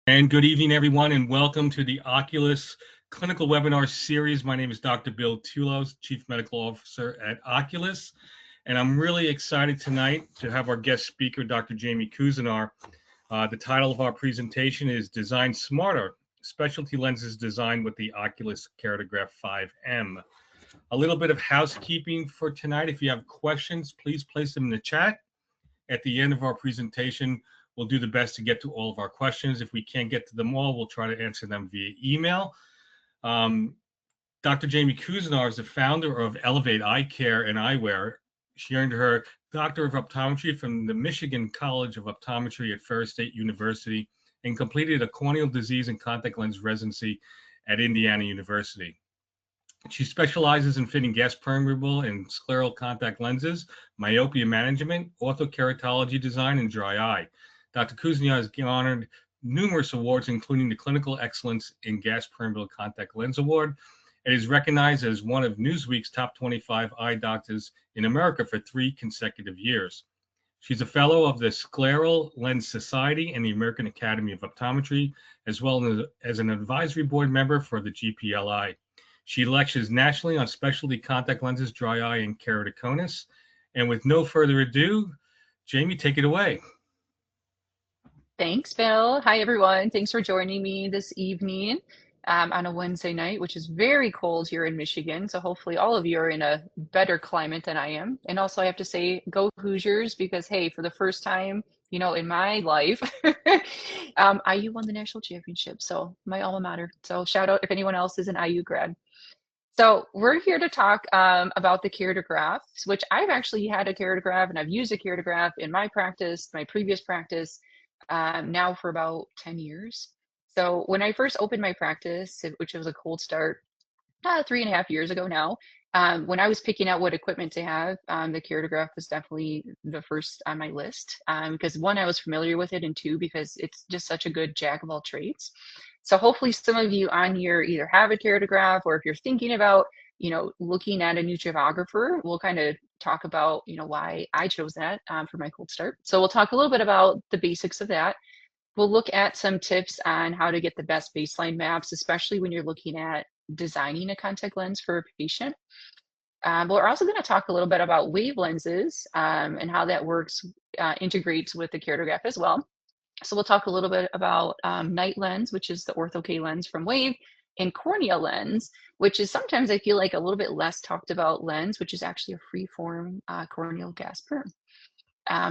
And good evening, everyone, and welcome to the OCULUS Clinical Webinar Series. My name is Dr. Bill Tulos, Chief Medical Officer at OCULUS, and I'm really excited tonight to have our guest speaker, Dr. Jamie Kuzniar. The title of our presentation is Design Smarter, Specialty Lenses Designed with the OCULUS Keratograph 5M. A little bit of housekeeping for tonight. If you have questions, please place them in the chat. At the end of our presentation, we'll do the best to get to all of our questions. If we can't get to them all, we'll try to answer them via email. Dr. Jamie Kuzniar is the founder of Elevate Eye Care and Eyewear. She earned her Doctor of Optometry from the Michigan College of Optometry at Ferris State University and completed a corneal disease and contact lens residency at Indiana University. She specializes in fitting gas permeable and scleral contact lenses, myopia management, orthokeratology design, and dry eye. Dr. Kuzniar has garnered numerous awards, including the Clinical Excellence in Gas Permeable Contact Lens Award, and is recognized as one of Newsweek's top 25 eye doctors in America for 3 consecutive years. She's a fellow of the Scleral Lens Society and the American Academy of Optometry, as well as an advisory board member for the GPLI. She lectures nationally on specialty contact lenses, dry eye, and keratoconus. And with no further ado, Jamie, take it away. Thanks, Bill. Hi, everyone. Thanks for joining me this evening on a Wednesday night, which is very cold here in Michigan. So hopefully all of you are in a better climate than I am. And also I have to say, go Hoosiers, because, hey, for the first time, in my life, IU won the national championship. So my alma mater. So shout out if anyone else is an IU grad. So we're here to talk about the keratographs, which I've actually had a keratograph and I've used a keratograph in my practice, my previous practice, now for about 10 years. So when I first opened my practice, which was a cold start 3.5 years ago now, when I was picking out what equipment to have, the keratograph was definitely the first on my list, because one, I was familiar with it, and two, because it's just such a good jack of all trades. So hopefully some of you on here either have a keratograph, or if you're thinking about, looking at a new topographer, we'll kind of talk about, why I chose that for my cold start. So we'll talk a little bit about the basics of that. We'll look at some tips on how to get the best baseline maps, especially when you're looking at designing a contact lens for a patient. But we're also going to talk a little bit about wave lenses and how that works, integrates with the keratograph as well. So we'll talk a little bit about NightLens, which is the ortho-K lens from Wave, and CorneaLens, which is sometimes I feel like a little bit less talked about lens, which is actually a free-form corneal gas perm.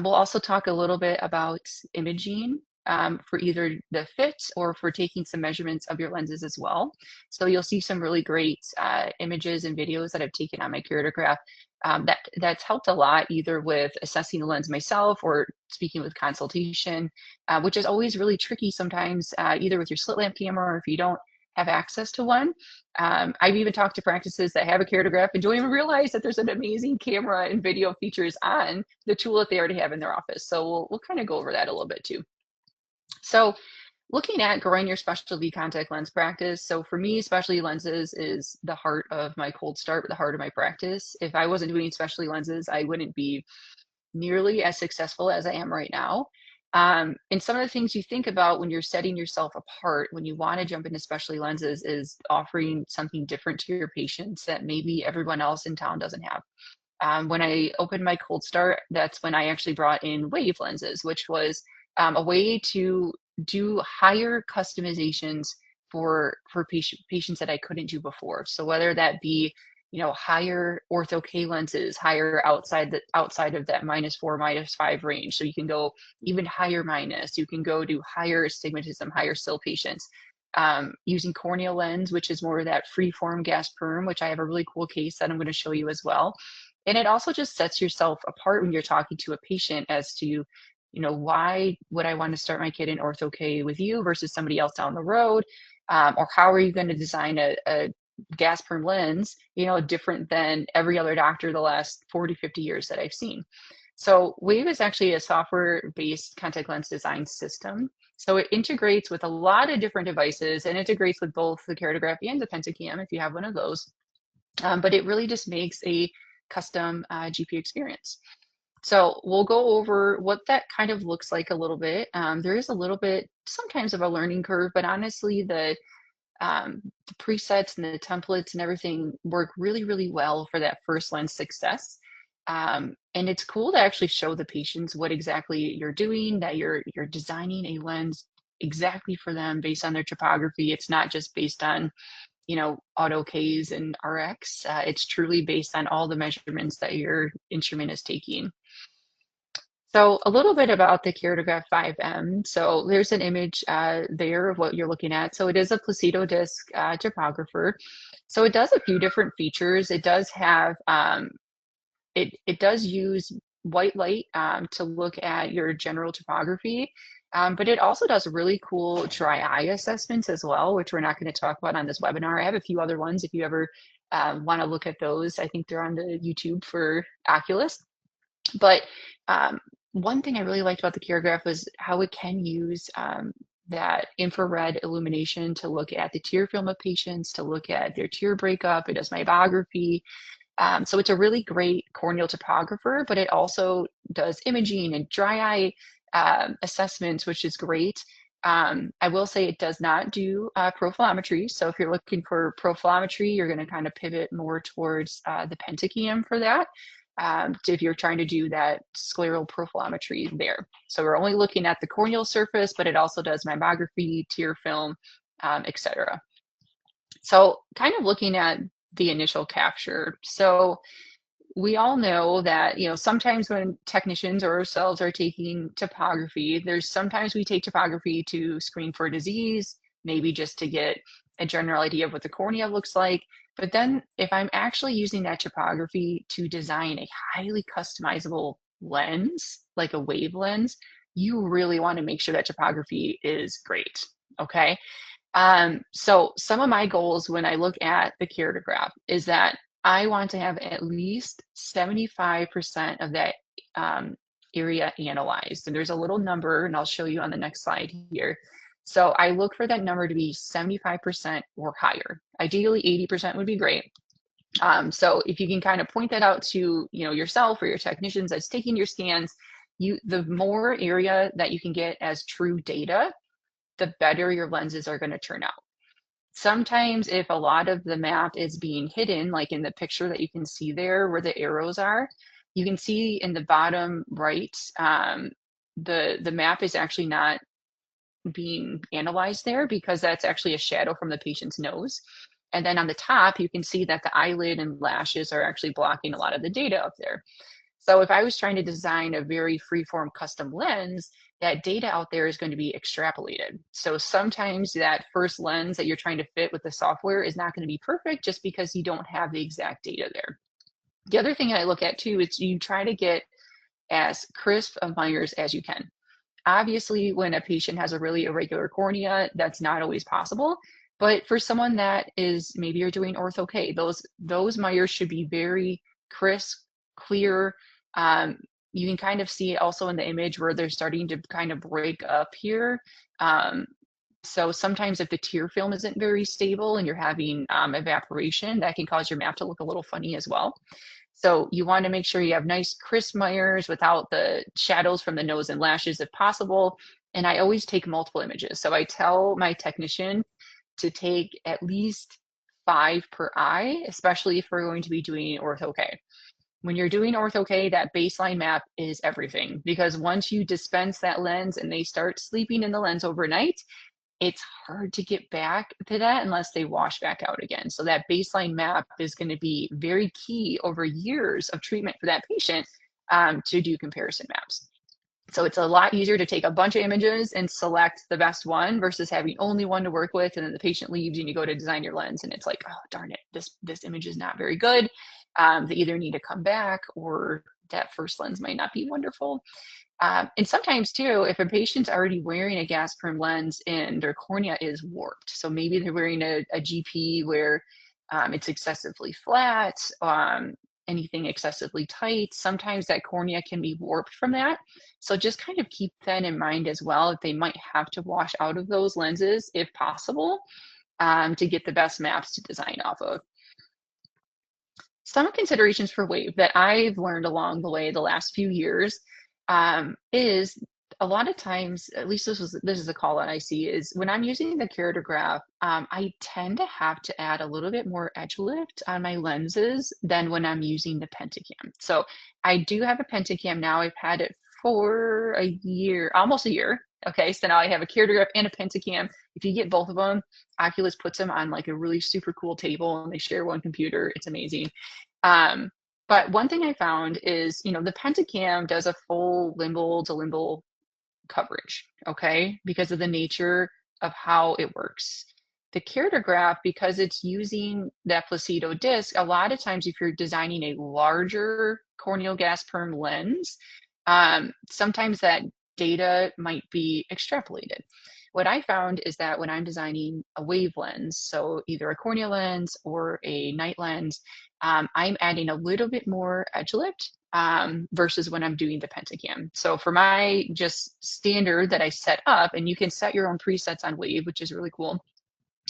We'll also talk a little bit about imaging for either the fit or for taking some measurements of your lenses as well. So you'll see some really great images and videos that I've taken on my keratograph that's helped a lot, either with assessing the lens myself or speaking with consultation, which is always really tricky sometimes, either with your slit lamp camera or if you don't have access to one. I've even talked to practices that have a keratograph and don't even realize that there's an amazing camera and video features on the tool that they already have in their office. So we'll kind of go over that a little bit too. So looking at growing your specialty contact lens practice. So for me, specialty lenses is the heart of my cold start, the heart of my practice. If I wasn't doing specialty lenses, I wouldn't be nearly as successful as I am right now. And some of the things you think about when you're setting yourself apart, when you want to jump into specialty lenses, is offering something different to your patients that maybe everyone else in town doesn't have. When I opened my cold start, that's when I actually brought in wave lenses, which was a way to do higher customizations for patients that I couldn't do before. So whether that be, higher ortho-K lenses, higher outside of that -4, -5 range. So you can go even higher minus, you can go do higher astigmatism, higher still patients. Using CorneaLens, which is more of that free-form gas perm, which I have a really cool case that I'm going to show you as well. And it also just sets yourself apart when you're talking to a patient as to, why would I want to start my kid in ortho-K with you versus somebody else down the road? Or how are you going to design a gas perm lens, different than every other doctor the last 40, 50 years that I've seen. So Wave is actually a software-based contact lens design system. So it integrates with a lot of different devices and integrates with both the Keratograph and the Pentacam if you have one of those. But it really just makes a custom GP experience. So we'll go over what that kind of looks like a little bit. There is a little bit sometimes of a learning curve, but honestly, the presets and the templates and everything work really, really well for that first lens success. And it's cool to actually show the patients what exactly you're doing, that you're designing a lens exactly for them based on their topography. It's not just based on, auto Ks and RX. It's truly based on all the measurements that your instrument is taking. So a little bit about the Keratograph 5M. So there's an image there of what you're looking at. So it is a placido disc topographer. So it does a few different features. It does have, it does use white light to look at your general topography, but it also does really cool dry eye assessments as well, which we're not going to talk about on this webinar. I have a few other ones if you ever want to look at those. I think they're on the YouTube for OCULUS. But one thing I really liked about the Keratograph was how it can use that infrared illumination to look at the tear film of patients, to look at their tear breakup. It does meibography. So it's a really great corneal topographer, but it also does imaging and dry eye assessments, which is great. I will say it does not do profilometry. So if you're looking for profilometry, you're going to kind of pivot more towards the pentacam for that. If you're trying to do that scleral profilometry there. So we're only looking at the corneal surface, but it also does meibography, tear film, etc. So kind of looking at the initial capture. So we all know that, sometimes when technicians or ourselves are taking topography, sometimes we take topography to screen for disease, maybe just to get a general idea of what the cornea looks like. But then if I'm actually using that topography to design a highly customizable lens, like a wave lens, you really want to make sure that topography is great. Okay. So some of my goals when I look at the Keratograph is that I want to have at least 75% of that area analyzed. And there's a little number, and I'll show you on the next slide here. So I look for that number to be 75% or higher. Ideally, 80% would be great. So if you can kind of point that out to yourself or your technicians that's taking your scans, the more area that you can get as true data, the better your lenses are going to turn out. Sometimes if a lot of the map is being hidden, like in the picture that you can see there where the arrows are, you can see in the bottom right, the map is actually not being analyzed there because that's actually a shadow from the patient's nose. And then on the top, you can see that the eyelid and lashes are actually blocking a lot of the data up there. So if I was trying to design a very freeform custom lens, that data out there is going to be extrapolated. So sometimes that first lens that you're trying to fit with the software is not going to be perfect just because you don't have the exact data there. The other thing I look at too is you try to get as crisp of Myers as you can. Obviously, when a patient has a really irregular cornea, that's not always possible. But for someone that is, maybe you're doing ortho K, those Myers should be very crisp, clear. You can kind of see it also in the image where they're starting to kind of break up here. So sometimes if the tear film isn't very stable and you're having evaporation, that can cause your map to look a little funny as well. So you want to make sure you have nice crisp Myers without the shadows from the nose and lashes if possible. And I always take multiple images. So I tell my technician to take at least 5 per eye, especially if we're going to be doing ortho K. When you're doing ortho K, that baseline map is everything because once you dispense that lens and they start sleeping in the lens overnight, it's hard to get back to that unless they wash back out again. So that baseline map is going to be very key over years of treatment for that patient to do comparison maps. So it's a lot easier to take a bunch of images and select the best one versus having only one to work with, and then the patient leaves and you go to design your lens and it's like, oh darn it, this image is not very good. They either need to come back or that first lens might not be wonderful. And sometimes too, if a patient's already wearing a gas perm lens and their cornea is warped, so maybe they're wearing a GP where it's excessively flat, anything excessively tight, sometimes that cornea can be warped from that. So just kind of keep that in mind as well, that they might have to wash out of those lenses if possible to get the best maps to design off of. Some considerations for wave that I've learned along the way the last few years is a lot of times, at least this is a call that I see, is when I'm using the Keratograph, I tend to have to add a little bit more edge lift on my lenses than when I'm using the Pentacam. So I do have a Pentacam now. I've had it for a year, almost a year. Okay, so now I have a Keratograph and a Pentacam. If you get both of them, Oculus puts them on like a really super cool table and they share one computer. It's amazing. Um, but one thing I found is, the Pentacam does a full limbal to limbal coverage, okay, because of the nature of how it works. The Keratograph, because it's using that placido disc, a lot of times if you're designing a larger corneal gas perm lens, sometimes that data might be extrapolated. What I found is that when I'm designing a wave lens, so either a corneal lens or a night lens, I'm adding a little bit more edge lift versus when I'm doing the Pentacam. So for my just standard that I set up, and you can set your own presets on wave, which is really cool,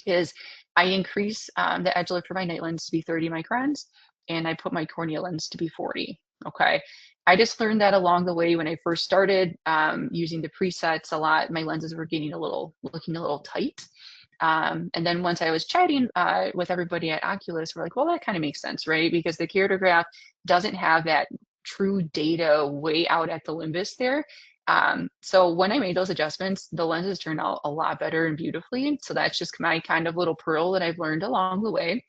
is I increase the edge lift for my night lens to be 30 microns, and I put my corneal lens to be 40. Okay. I just learned that along the way when I first started using the presets a lot. My lenses were looking a little tight. And then once I was chatting with everybody at Oculus, we're like, well, that kind of makes sense, right? Because the Keratograph doesn't have that true data way out at the limbus there. So when I made those adjustments, the lenses turned out a lot better and beautifully. So that's just my kind of little pearl that I've learned along the way.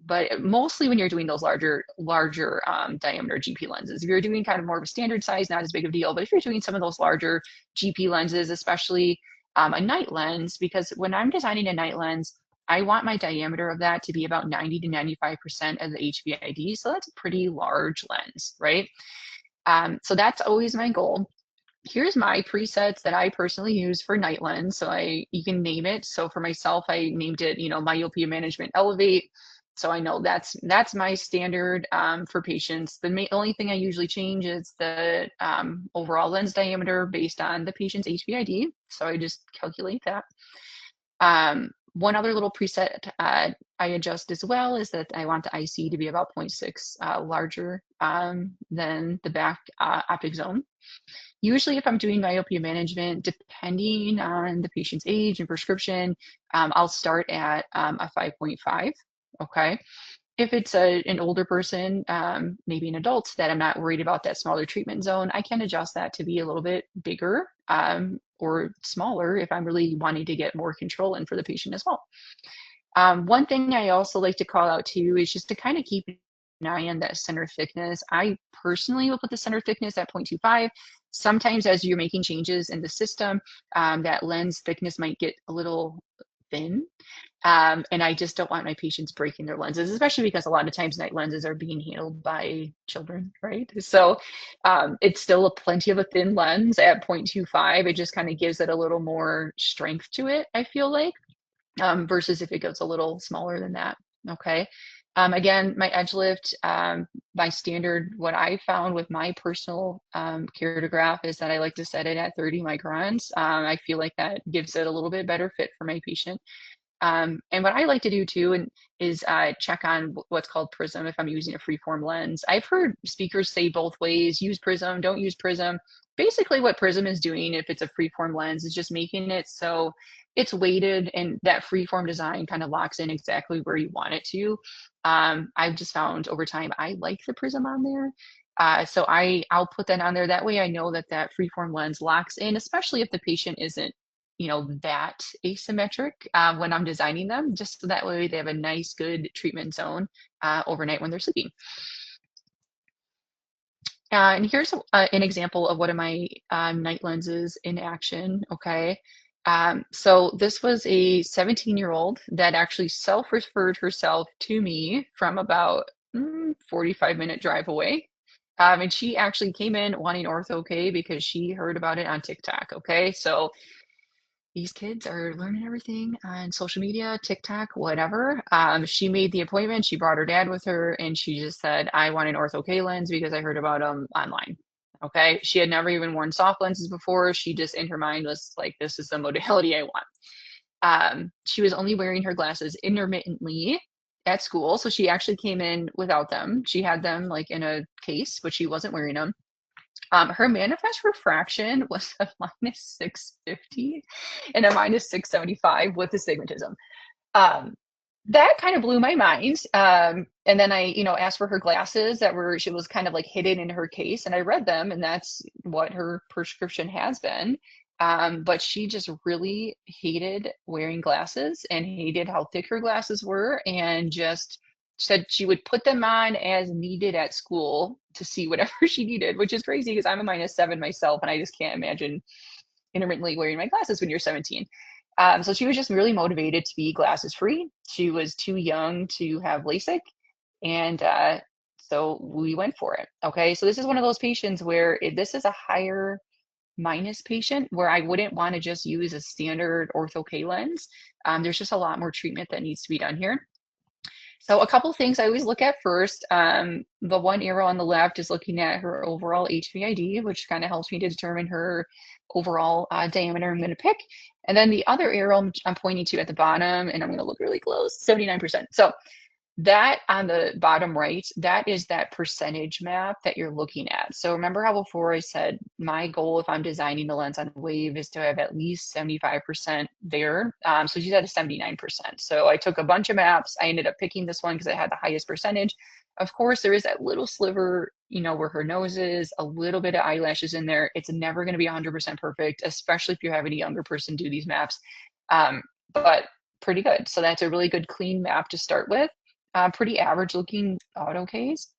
But mostly when you're doing those larger diameter GP lenses, if you're doing kind of more of a standard size, not as big of a deal. But if you're doing some of those larger GP lenses, especially a night lens, because when I'm designing a night lens, I want my diameter of that to be about 90 to 95% of the HVID. So that's a pretty large lens, right? So that's always my goal. Here's my presets that I personally use for night lens. So you can name it. So for myself, I named it, myopia management elevate. So I know that's my standard for patients. The only thing I usually change is the overall lens diameter based on the patient's HVID. So I just calculate that. One other little preset I adjust as well is that I want the IC to be about 0.6 larger than the back optic zone. Usually if I'm doing myopia management, depending on the patient's age and prescription, I'll start at a 5.5, okay? If it's an older person, maybe an adult that I'm not worried about that smaller treatment zone, I can adjust that to be a little bit bigger or smaller if I'm really wanting to get more control in for the patient as well. One thing I also like to call out too is just to kind of keep an eye on that center thickness. I personally will put the center thickness at 0.25. Sometimes as you're making changes in the system, that lens thickness might get a little thin. And I just don't want my patients breaking their lenses, especially because a lot of times night lenses are being handled by children, right? So it's still plenty of a thin lens at 0.25. It just kind of gives it a little more strength to it, I feel like, versus if it goes a little smaller than that, okay? Again, my edge lift, my standard, what I found with my personal Keratograph is that I like to set it at 30 microns. I feel like that gives it a little bit better fit for my patient. And what I like to do too is check on what's called prism if I'm using a freeform lens. I've heard speakers say both ways, use prism, don't use prism. Basically what prism is doing, if it's a freeform lens, is just making it so it's weighted and that freeform design kind of locks in exactly where you want it to. I've just found over time, I like the prism on there. So I'll put that on there. That way I know that that freeform lens locks in, especially if the patient isn't that asymmetric when I'm designing them, just so that way they have a nice, good treatment zone overnight when they're sleeping. And here's an example of one of my night lenses in action, okay? So this was a 17-year-old that actually self-referred herself to me from about 45-minute drive away. And she actually came in wanting ortho-K because she heard about it on TikTok, okay? So these kids are learning everything on social media, TikTok, whatever. She made the appointment. She brought her dad with her, and she just said, I want an ortho-K lens because I heard about them online. Okay. She had never even worn soft lenses before. She just, in her mind, was like, this is the modality I want. She was only wearing her glasses intermittently at school. So she actually came in without them. She had them like in a case, but she wasn't wearing them. Her manifest refraction was a minus 650 and a minus 675 with astigmatism. Um, that kind of blew my mind. And then I, asked for her glasses she was kind of like hidden in her case, and I read them, and that's what her prescription has been. But she just really hated wearing glasses and hated how thick her glasses were, and just said she would put them on as needed at school to see whatever she needed, which is crazy because I'm a -7 myself, and I just can't imagine intermittently wearing my glasses when you're 17. So she was just really motivated to be glasses free. She was too young to have LASIK, and so we went for it. Okay, so this is one of those patients where this is a higher minus patient where I wouldn't want to just use a standard ortho K lens. There's just a lot more treatment that needs to be done here. So a couple things I always look at first. The one arrow on the left is looking at her overall HVID, which kind of helps me to determine her overall diameter I'm going to pick. And then the other arrow I'm pointing to at the bottom, and I'm going to look really close, 79%. So that on the bottom right, that is that percentage map that you're looking at. So remember how before I said my goal if I'm designing the lens on wave is to have at least 75% there. So she's at a 79%. So I took a bunch of maps. I ended up picking this one because it had the highest percentage. Of course, there is that little sliver, where her nose is, a little bit of eyelashes in there. It's never going to be 100% perfect, especially if you're having a younger person do these maps. But pretty good. So that's a really good clean map to start with. Pretty average looking auto case.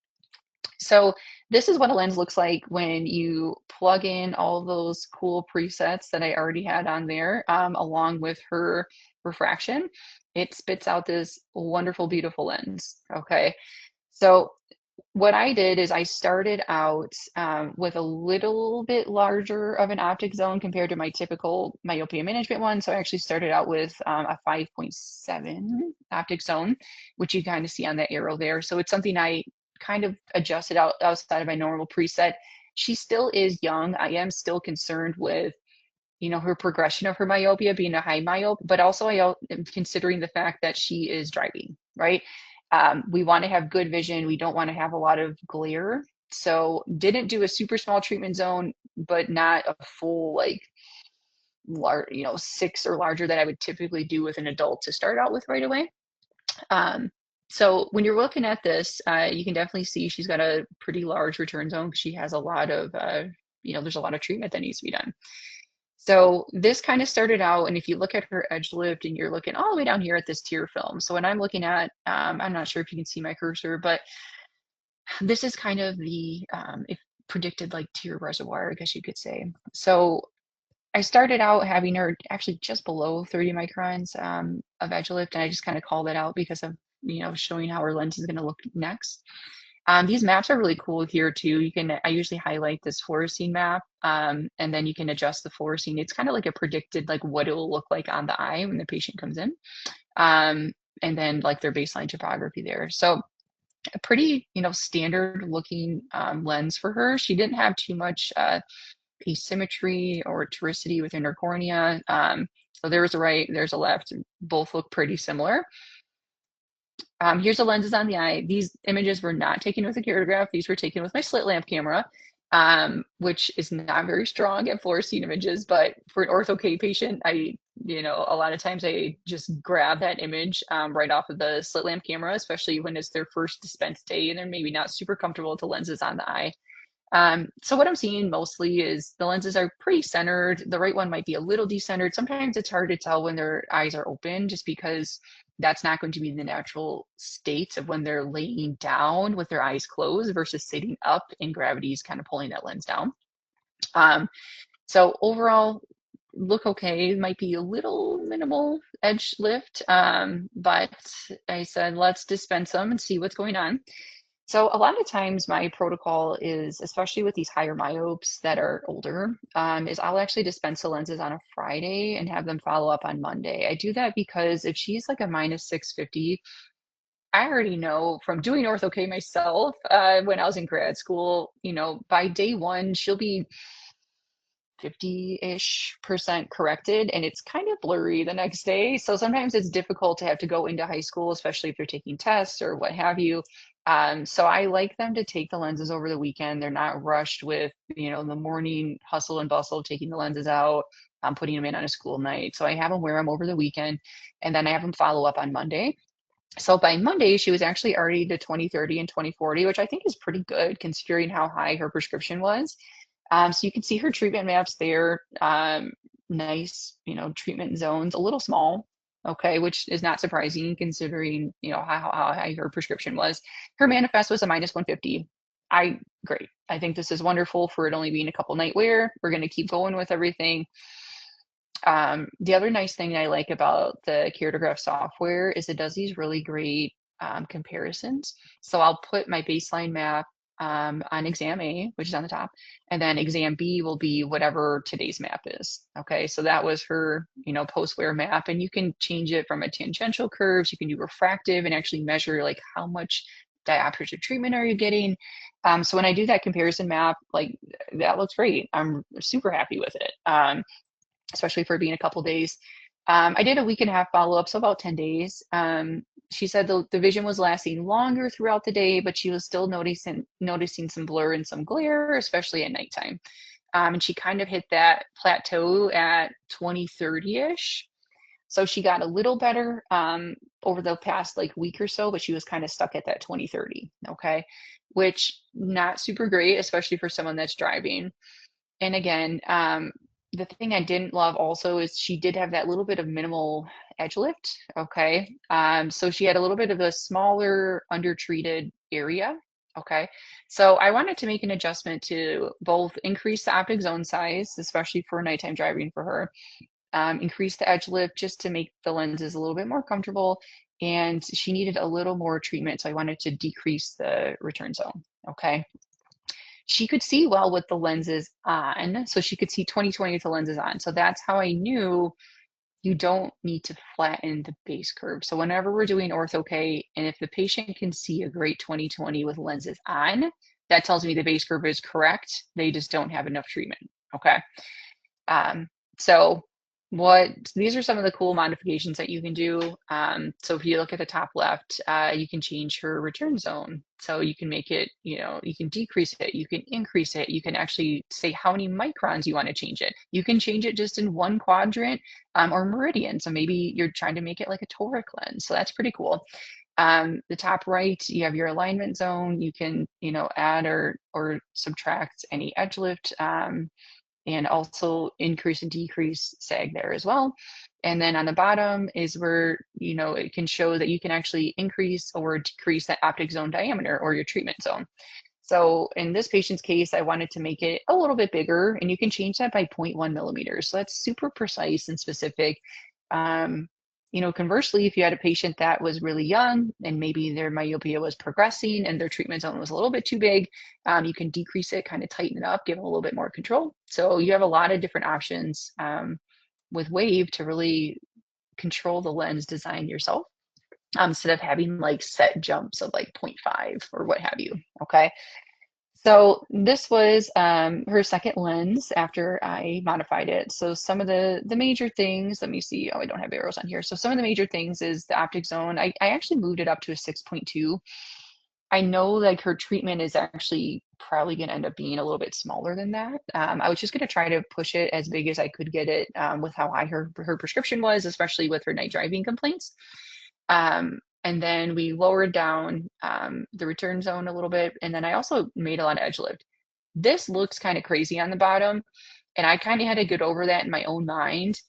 So this is what a lens looks like when you plug in all those cool presets that I already had on there, along with her refraction. It spits out this wonderful, beautiful lens. Okay. So what I did is I started out with a little bit larger of an optic zone compared to my typical myopia management one. So I actually started out with a 5.7 optic zone, which you kind of see on that arrow there. So it's something I kind of adjusted outside of my normal preset. She still is young. I am still concerned with her progression of her myopia being a high myope, but also I am considering the fact that she is driving, right? We want to have good vision. We don't want to have a lot of glare. So didn't do a super small treatment zone, but not a full like large, 6 or larger that I would typically do with an adult to start out with right away. So when you're looking at this, you can definitely see she's got a pretty large return zone. She has a lot of, there's a lot of treatment that needs to be done. So this kind of started out, and if you look at her edge lift and you're looking all the way down here at this tear film. So when I'm looking at, I'm not sure if you can see my cursor, but this is kind of the if predicted like tear reservoir, I guess you could say. So I started out having her actually just below 30 microns of edge lift, and I just kind of called it out because of showing how her lens is going to look next. These maps are really cool here too. I usually highlight this fluorescein map, and then you can adjust the fluorescein. It's kind of like a predicted, like what it will look like on the eye when the patient comes in. And then like their baseline topography there. So a pretty, standard looking lens for her. She didn't have too much asymmetry or toricity within her cornea. So there's a right, there's a left, both look pretty similar. Here's the lenses on the eye. These images were not taken with a Keratograph. These were taken with my slit lamp camera, which is not very strong at fluorescein images, but for an ortho K patient, a lot of times I just grab that image right off of the slit lamp camera, especially when it's their first dispense day and they're maybe not super comfortable with the lenses on the eye. So what I'm seeing mostly is the lenses are pretty centered. The right one might be a little decentered. Sometimes it's hard to tell when their eyes are open just because that's not going to be the natural state of when they're laying down with their eyes closed versus sitting up and gravity is kind of pulling that lens down. So overall, look okay. Might be a little minimal edge lift, but I said, let's dispense them and see what's going on. So a lot of times my protocol is, especially with these higher myopes that are older, is I'll actually dispense the lenses on a Friday and have them follow up on Monday. I do that because if she's like a -650, I already know from doing ortho K myself when I was in grad school, by day one, she'll be 50-ish% corrected, and it's kind of blurry the next day. So sometimes it's difficult to have to go into high school, especially if they're taking tests or what have you. So I like them to take the lenses over the weekend. They're not rushed with, the morning hustle and bustle of taking the lenses out, putting them in on a school night. So I have them wear them over the weekend, and then I have them follow up on Monday. So by Monday, she was actually already to 20/30 and 20/40, which I think is pretty good considering how high her prescription was. So you can see her treatment maps there. Nice, treatment zones, a little small, okay, which is not surprising considering, how high her prescription was. Her manifest was a -150. Great. I think this is wonderful for it only being a couple night wear. We're going to keep going with everything. The other nice thing I like about the Keratograph software is it does these really great comparisons. So I'll put my baseline map on exam A, which is on the top, and then exam B will be whatever today's map is. Okay, so that was her, post-wear map, and you can change it from a tangential curves. You can do refractive and actually measure like how much diopters of treatment are you getting. So when I do that comparison map, like that looks great. I'm super happy with it. Especially for being a couple days. I did a week and a half follow-up, so about 10 days. She said the vision was lasting longer throughout the day, but she was still noticing some blur and some glare, especially at nighttime. And she kind of hit that plateau at 20/30-ish. So she got a little better over the past like week or so, but she was kind of stuck at that 20/30, okay? Which not super great, especially for someone that's driving. And again, the thing I didn't love also is she did have that little bit of minimal edge lift. Okay. So she had a little bit of a smaller undertreated area. Okay. So I wanted to make an adjustment to both increase the optic zone size, especially for nighttime driving for her, increase the edge lift just to make the lenses a little bit more comfortable. And she needed a little more treatment. So I wanted to decrease the return zone. Okay. She could see well with the lenses on, so she could see 20/20 with the lenses on. So that's how I knew you don't need to flatten the base curve. So whenever we're doing ortho-K, and if the patient can see a great 20/20 with lenses on, that tells me the base curve is correct. They just don't have enough treatment. Okay. So these are some of the cool modifications that you can do. So if you look at the top left, you can change her return zone. So you can make it, you can decrease it, you can increase it, you can actually say how many microns you want to change it. You can change it just in one quadrant or meridian. So maybe you're trying to make it like a toric lens. So that's pretty cool. The top right, you have your alignment zone. You can, add or subtract any edge lift. And also increase and decrease sag there as well. And then on the bottom is where, it can show that you can actually increase or decrease that optic zone diameter or your treatment zone. So in this patient's case, I wanted to make it a little bit bigger, and you can change that by 0.1 millimeters. So that's super precise and specific. Conversely, if you had a patient that was really young and maybe their myopia was progressing and their treatment zone was a little bit too big, you can decrease it, kind of tighten it up, give them a little bit more control. So you have a lot of different options with Wave to really control the lens design yourself instead of having like set jumps of like 0.5 or what have you. Okay. So this was her second lens after I modified it. So some of the major things, let me see. Oh, I don't have arrows on here. So some of the major things is the optic zone. I actually moved it up to a 6.2. I know like her treatment is actually probably going to end up being a little bit smaller than that. I was just going to try to push it as big as I could get it with how high her prescription was, especially with her night driving complaints. And then we lowered down the return zone a little bit. And then I also made a lot of edge lift. This looks kind of crazy on the bottom. And I kind of had to get over that in my own mind.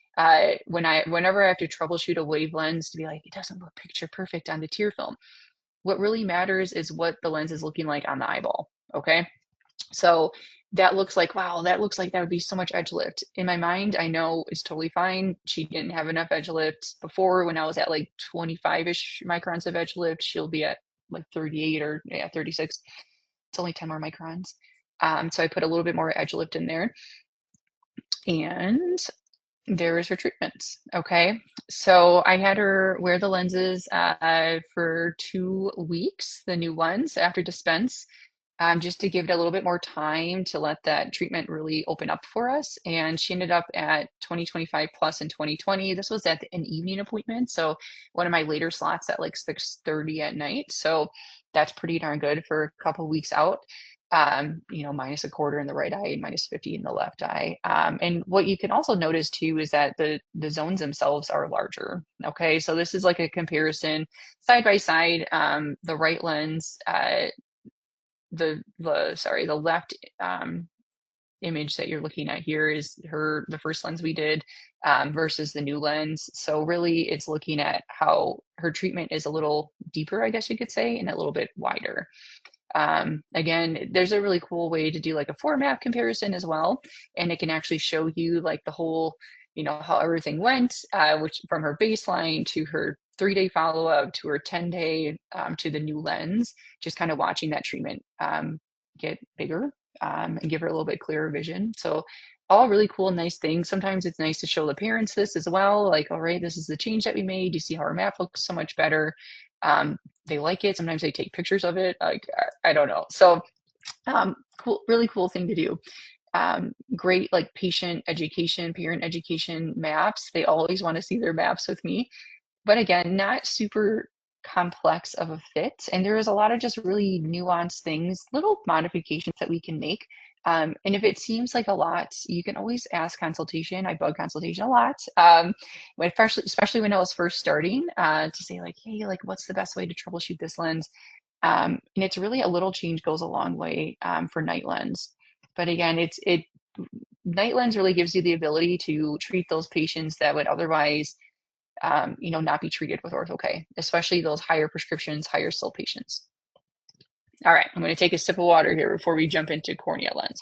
Whenever I have to troubleshoot a wave lens to be like, it doesn't look picture perfect on the tear film. What really matters is what the lens is looking like on the eyeball. Okay. So that looks like, wow, that looks like that would be so much edge lift. In my mind, I know it's totally fine. She didn't have enough edge lift before. When I was at like 25-ish microns of edge lift, she'll be at like 38 or 36. It's only 10 more microns. So I put a little bit more edge lift in there. And there is her treatments. Okay. So I had her wear the lenses for 2 weeks, the new ones after dispense. just to give it a little bit more time to let that treatment really open up for us. And she ended up at 2025 plus in 2020. This was at an evening appointment. So one of my later slots at like 6:30 at night. So that's pretty darn good for a couple weeks out. You know, minus a quarter in the right eye and minus 50 in the left eye. And what you can also notice too is that the zones themselves are larger. Okay, so this is like a comparison side by side. The right lens, the left image that you're looking at here is the first lens we did versus the new lens. So really it's looking at how her treatment is a little deeper, I guess you could say, and a little bit wider. Again, there's a really cool way to do like a format comparison as well. And it can actually show you like the whole, you know, how everything went, which from her baseline to her 3-day follow-up to her 10-day to the new lens, just kind of watching that treatment get bigger and give her a little bit clearer vision. So all really cool, nice things. Sometimes it's nice to show the parents this as well. Like, all right, this is the change that we made. You see how our map looks so much better. They like it. Sometimes they take pictures of it. Like, I don't know. So cool, really cool thing to do. Great like patient education, parent education maps. They always want to see their maps with me. But again, not super complex of a fit. And there is a lot of just really nuanced things, little modifications that we can make. And if it seems like a lot, you can always ask consultation. I bug consultation a lot, especially when I was first starting to say like, hey, like what's the best way to troubleshoot this lens? And it's really a little change goes a long way for NightLens. But again, NightLens really gives you the ability to treat those patients that would otherwise you know, not be treated with ortho-K, especially those higher prescriptions, higher still patients. All right, I'm going to take a sip of water here before we jump into CorneaLens.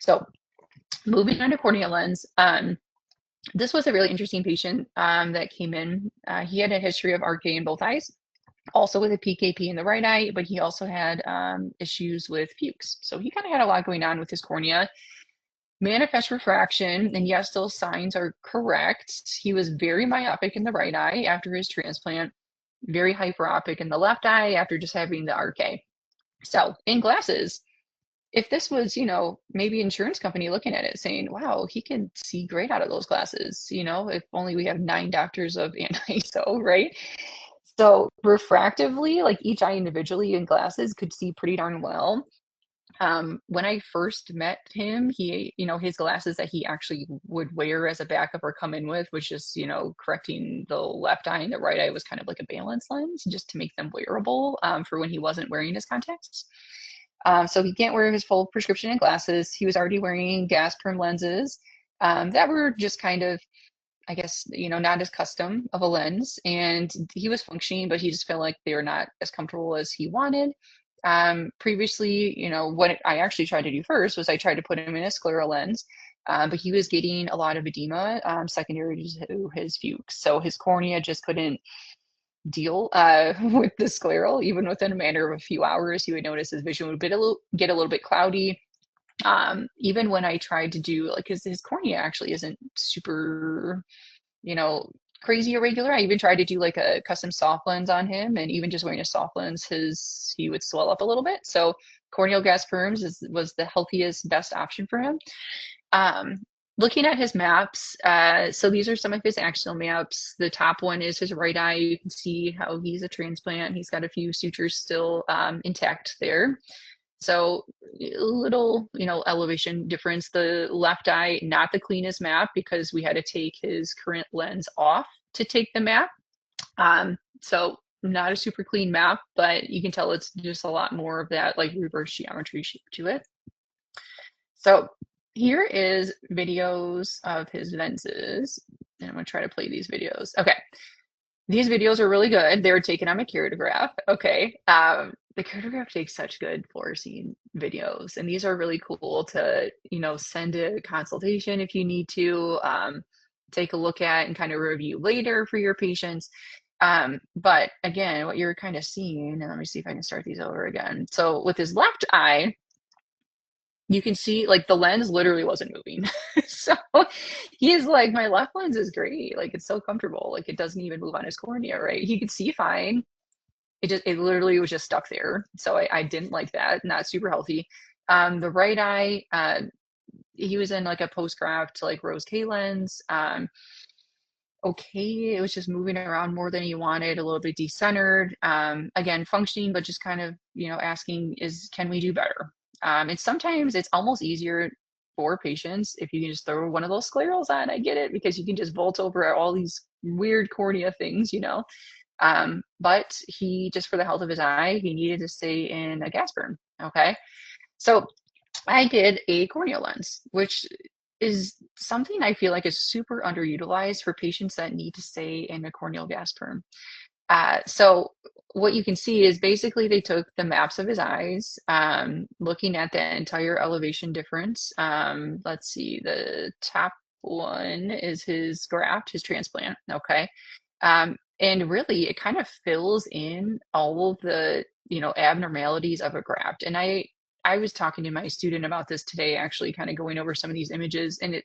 So moving on to CorneaLens, this was a really interesting patient that came in. He had a history of RK in both eyes, also with a PKP in the right eye, but he also had issues with pukes. So he kind of had a lot going on with his cornea. Manifest refraction, and yes, those signs are correct. He was very myopic in the right eye after his transplant, very hyperopic in the left eye after just having the RK. So in glasses, if this was, you know, maybe insurance company looking at it saying, wow, he can see great out of those glasses, you know, if only we have 9 doctors of anti-ISO, right? So refractively, like each eye individually in glasses could see pretty darn well. When I first met him, he, you know, his glasses that he actually would wear as a backup or come in with, was just, you know, correcting the left eye and the right eye was kind of like a balance lens just to make them wearable for when he wasn't wearing his contacts. So he can't wear his full prescription in glasses. He was already wearing gas perm lenses that were just kind of, I guess, you know, not as custom of a lens. And he was functioning, but he just felt like they were not as comfortable as he wanted. Previously, you know, what I actually tried to do first was I tried to put him in a scleral lens, but he was getting a lot of edema secondary to his fuchs. So his cornea just couldn't deal with the scleral. Even within a matter of a few hours, he would notice his vision would get a little bit cloudy. Even when I tried to do, like, his cornea actually isn't super, you know, crazy irregular. I even tried to do like a custom soft lens on him, and even just wearing a soft lens, he would swell up a little bit. So corneal gas perms was the healthiest, best option for him. Looking at his maps, so these are some of his axial maps. The top one is his right eye. You can see how he's a transplant. He's got a few sutures still intact there. So a little, you know, elevation difference. The left eye, not the cleanest map because we had to take his current lens off to take the map. So not a super clean map, but you can tell it's just a lot more of that like reverse geometry shape to it. So here is videos of his lenses. And I'm gonna try to play these videos. Okay. These videos are really good. They were taken on my Keratograph. Okay. The Keratograph takes such good fluorescein videos, and these are really cool to, you know, send a consultation if you need to take a look at and kind of review later for your patients. But again, what you're kind of seeing, and let me see if I can start these over again. So with his left eye, you can see like the lens literally wasn't moving. So he's like, my left lens is great. Like it's so comfortable. Like it doesn't even move on his cornea, right? He could see fine. it literally was just stuck there. So I didn't like that. Not super healthy. The right eye, he was in like a post-graft like rose K lens. Okay, it was just moving around more than he wanted, a little bit decentered. Again, functioning, but just kind of, asking can we do better? And sometimes it's almost easier for patients if you can just throw one of those sclerals on. I get it, because you can just vault over all these weird cornea things. But he, just for the health of his eye, he needed to stay in a gas burn. Okay. So I did a corneal lens, which is something I feel like is super underutilized for patients that need to stay in a corneal gas perm. So what you can see is basically they took the maps of his eyes, looking at the entire elevation difference. Let's see, the top one is his graft, his transplant. Okay. And really it kind of fills in all of the, abnormalities of a graft. And I was talking to my student about this today, actually kind of going over some of these images. And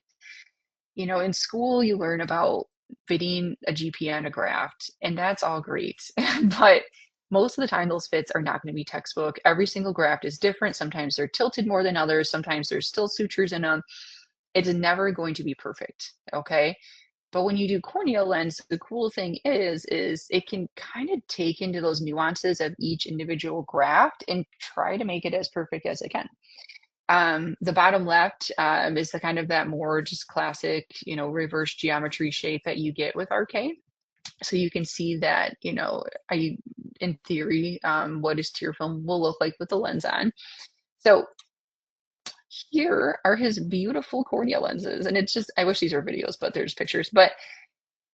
in school you learn about fitting a GP on a graft, and that's all great. But most of the time those fits are not going to be textbook. Every single graft is different. Sometimes they're tilted more than others. Sometimes there's still sutures in them. It's never going to be perfect. Okay. But when you do corneal lens, the cool thing is it can kind of take into those nuances of each individual graft and try to make it as perfect as it can. The bottom left is the kind of that more just classic, reverse geometry shape that you get with RK. So you can see that, in theory, what his tear film will look like with the lens on. So here are his beautiful cornea lenses. And it's just, I wish these were videos, but there's pictures. But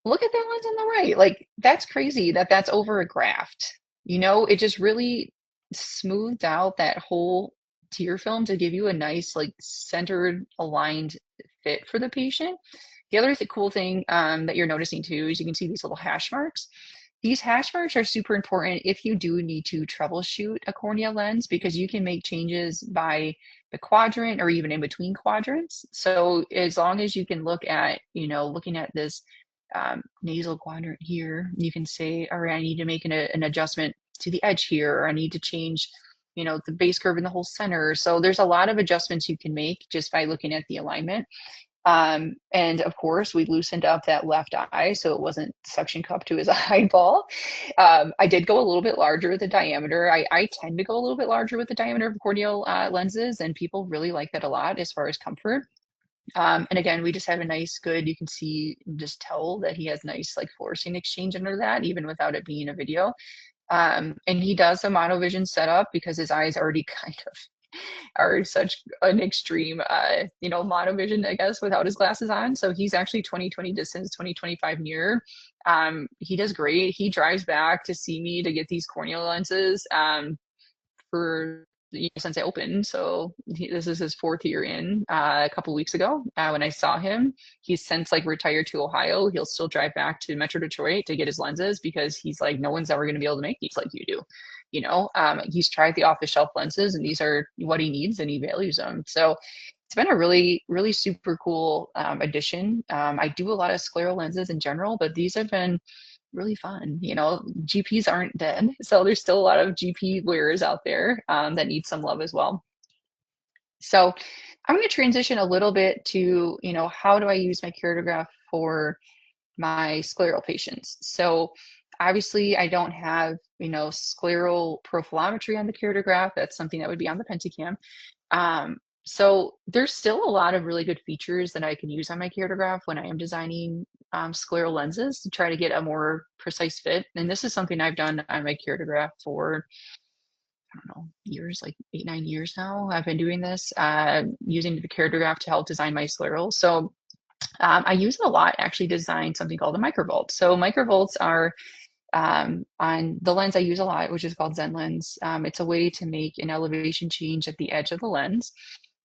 look at that lens on the right. Like, that's crazy that that's over a graft. It just really smoothed out that whole tear film to give you a nice, like, centered, aligned fit for the patient. The other cool thing that you're noticing too is you can see these little hash marks. These hash marks are super important if you do need to troubleshoot a cornea lens, because you can make changes by the quadrant or even in between quadrants. So as long as you can look at, looking at this nasal quadrant here, you can say, all right, I need to make an adjustment to the edge here, or I need to change, the base curve in the whole center. So there's a lot of adjustments you can make just by looking at the alignment. And of course, we loosened up that left eye so it wasn't suction cupped to his eyeball. I did go a little bit larger with the diameter. I tend to go a little bit larger with the diameter of corneal lenses, and people really like that a lot as far as comfort. And again, we just have a nice, good, you can see, just tell that he has nice like fluorescein exchange under that, even without it being a video. And he does a monovision setup because his eyes already kind of are such an extreme, monovision, I guess, without his glasses on. So he's actually 20/20 distance, 20/25 near. He does great. He drives back to see me to get these corneal lenses for since I opened. So this is his 4th year in. A couple weeks ago when I saw him, he's since like retired to Ohio. He'll still drive back to Metro Detroit to get his lenses because he's like, no one's ever going to be able to make these like you do. He's tried the off-the-shelf lenses, and these are what he needs, and he values them. So it's been a really, really super cool addition. I do a lot of scleral lenses in general, but these have been really fun. GPs aren't dead, so there's still a lot of GP wearers out there that need some love as well. So I'm going to transition a little bit to, how do I use my Keratograph for my scleral patients? So obviously I don't have, scleral profilometry on the Keratograph. That's something that would be on the Pentacam. So there's still a lot of really good features that I can use on my Keratograph when I am designing scleral lenses to try to get a more precise fit. And this is something I've done on my Keratograph for, I don't know, years, like 8-9 years now. I've been doing this, using the Keratograph to help design my scleral. So I use it a lot actually to design something called a microvolt. So microvolts are on the lens I use a lot, which is called NightLens. It's a way to make an elevation change at the edge of the lens.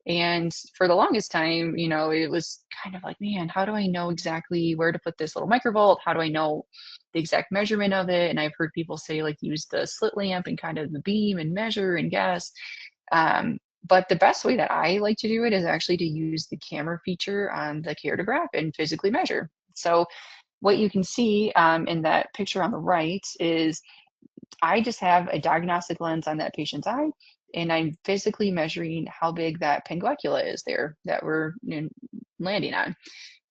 And for the longest time, it was kind of like, man, how do I know exactly where to put this little microvolt? How do I know the exact measurement of it? And I've heard people say, like, use the slit lamp and kind of the beam and measure and guess. But the best way that I like to do it is actually to use the camera feature on the Keratograph and physically measure. So what you can see in that picture on the right is I just have a diagnostic lens on that patient's eye, and I'm physically measuring how big that pinguecula is there that we're landing on.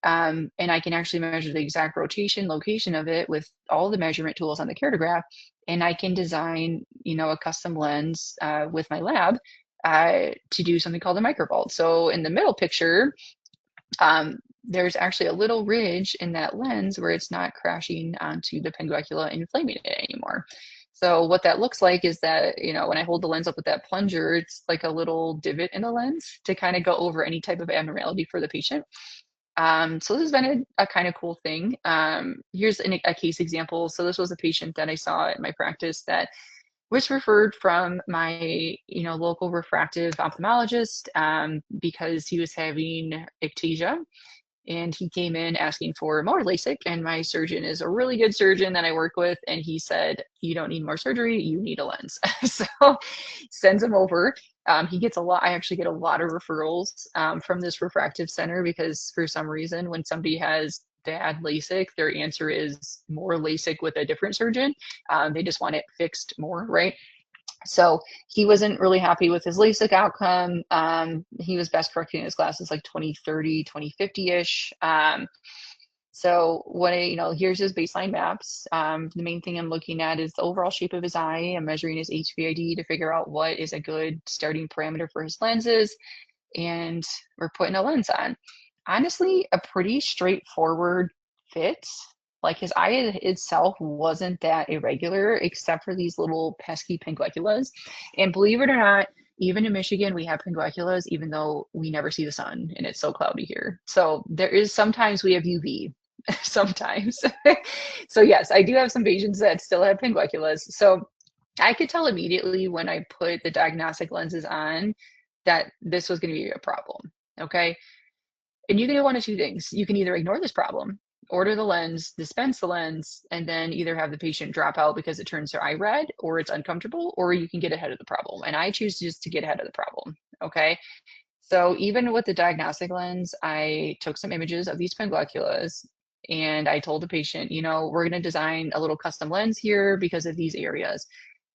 And I can actually measure the exact rotation, location of it with all the measurement tools on the Keratograph. And I can design, a custom lens with my lab to do something called a microvault. So in the middle picture, there's actually a little ridge in that lens where it's not crashing onto the pinguecula and inflaming it anymore. So what that looks like is that, when I hold the lens up with that plunger, it's like a little divot in the lens to kind of go over any type of abnormality for the patient. So this has been a kind of cool thing. Here's a case example. So this was a patient that I saw at my practice that was referred from my, local refractive ophthalmologist because he was having ectasia. And he came in asking for more LASIK, and my surgeon is a really good surgeon that I work with, and he said, you don't need more surgery, you need a lens. So sends him over. He gets a lot. I actually get a lot of referrals from this refractive center because for some reason when somebody has bad LASIK, their answer is more LASIK with a different surgeon. They just want it fixed more, right? So he wasn't really happy with his LASIK outcome. He was best correcting his glasses like 2030, 2050-ish. So here's his baseline maps. The main thing I'm looking at is the overall shape of his eye. I'm measuring his HVID to figure out what is a good starting parameter for his lenses. And we're putting a lens on. Honestly, a pretty straightforward fit. Like his eye itself wasn't that irregular, except for these little pesky pingueculas. And believe it or not, even in Michigan, we have pingueculas, even though we never see the sun and it's so cloudy here. So sometimes we have UV, sometimes. So yes, I do have some patients that still have pingueculas. So I could tell immediately when I put the diagnostic lenses on that this was going to be a problem. Okay. And you can do one of two things. You can either ignore this problem, order the lens, dispense the lens, and then either have the patient drop out because it turns their eye red or it's uncomfortable, or you can get ahead of the problem. And I choose just to get ahead of the problem. Okay. So even with the diagnostic lens, I took some images of these pingueculas and I told the patient, we're going to design a little custom lens here because of these areas.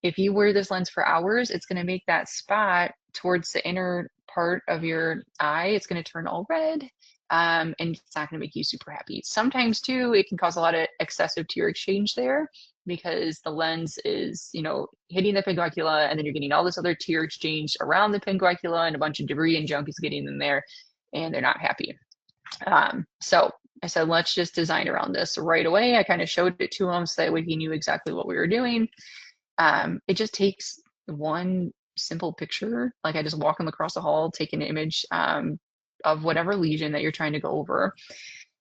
If you wear this lens for hours, it's going to make that spot towards the inner part of your eye, it's going to turn all red. And it's not going to make you super happy. Sometimes too, it can cause a lot of excessive tear exchange there because the lens is, hitting the pinguecula and then you're getting all this other tear exchange around the pinguecula and a bunch of debris and junk is getting in there and they're not happy. So I said, let's just design around this right away. I kind of showed it to him so that way he knew exactly what we were doing. It just takes one simple picture. Like I just walk him across the hall, take an image of whatever lesion that you're trying to go over.